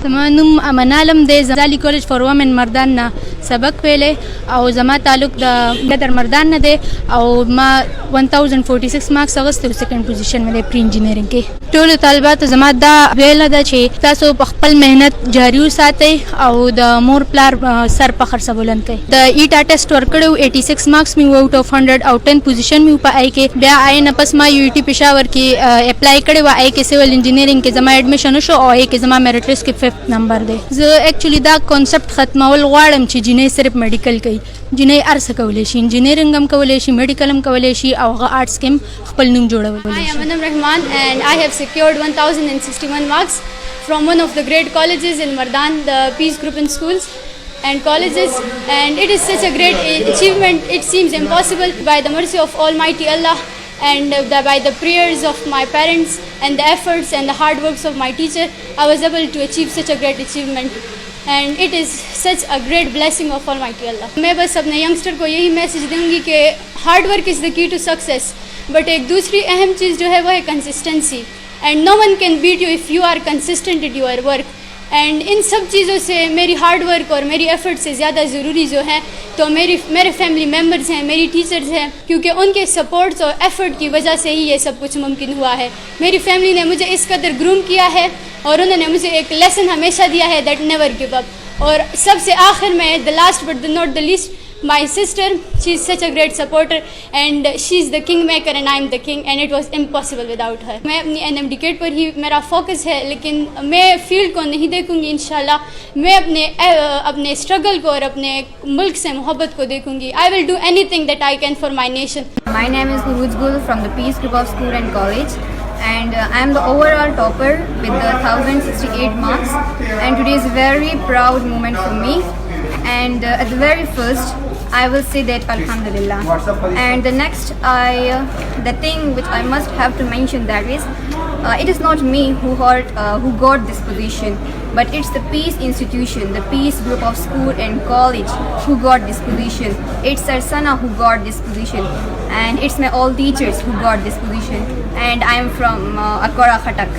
زمانم منالم د زالي کالج فور وومن مردان نه سبق ویلې او زما تعلق د ګدر مردان نه دی او ما 1046 مارکس اغوستي سیکنډ پوزیشن مې دی پری انجینرینګ کې. ټولو طالباتو زما دا ویله ده چې تاسو په خپل مهنت جاري وساتئ او د مور پلار سر په خرڅه بلند کړئ. د ایټا ټیسټ ورکړی 86 مارکس مې و آوټ اف 100 او 10 پوزیشن مې په آی کې. بیا آی نه پس ما یو ټي پېښور کې اپلای کړی و. آی کې سیول انجینرینګ کې زما ایډمیشن وشو او آی کې زما میرټ لیست کې 5th نمبر دی. زه ایکچولی دا کانسپټ ختمول غواړم چې جنې صرف میډیکل کوي. جنې ارڅه کولی شي، انجینرینګ هم کولی شي، میډیکل هم کولی شي او هغه آرټس کې هم خپل نوم جوړولی شي. I am Anam Rahman and I have secured 1061 marks from one of the great colleges in Mardan, the Peace Group in schools and colleges, and it is such a great achievement. It seems impossible. By the mercy of Almighty Allah and by the prayers of my parents and the efforts and the hard works of my teacher, I was able to achieve such a great achievement. And it is such a great blessing of Almighty Allah. मैं बस अपने youngster को यही message दूंगी कि hard work is the key to success, but एक दूसरी अहम चीज़ जो है वो है consistency. And no one can beat you if you are consistent in your work. And इन सब चीज़ों से मेरी हार्ड वर्क और मेरी एफर्ट से ज़्यादा ज़रूरी जो है तो मेरे फैमिली मेम्बर्स हैं, मेरी टीचर्स हैं, क्योंकि उनके सपोर्ट्स और एफर्ट की वजह से ही ये सब कुछ मुमकिन हुआ है. मेरी फैमिली ने मुझे इस कदर ग्रूम किया है और उन्होंने मुझे एक लेसन हमेशा दिया है, दैट नेवर गिव अप. और सबसे आखिर में the last but the not the least, my sister, she is such a great supporter and she is the king maker and I am the king, and it was impossible without her. मैं अपनी NMDCAT पर ही मेरा focus है, लेकिन मैं field को नहीं देखूंगी. इंशाल्लाह मैं अपने स्ट्रगल को और अपने मुल्क से मोहब्बत को देखूंगी. I will do anything that I can for my nation. My name is Naveed Behzad from the Peace Group of School and College, and I am the overall topper with the 1068 marks, and today is a very proud moment for me. And at the very first, I will say that Alhamdulillah. And the next, the thing which I must have to mention, that is, it is not me who got this position, but it's the Peace Institution, the Peace Group of School and College who got this position. It's Sarsana who got this position, and it's my all teachers who got this position. And I am from Akora Khatak.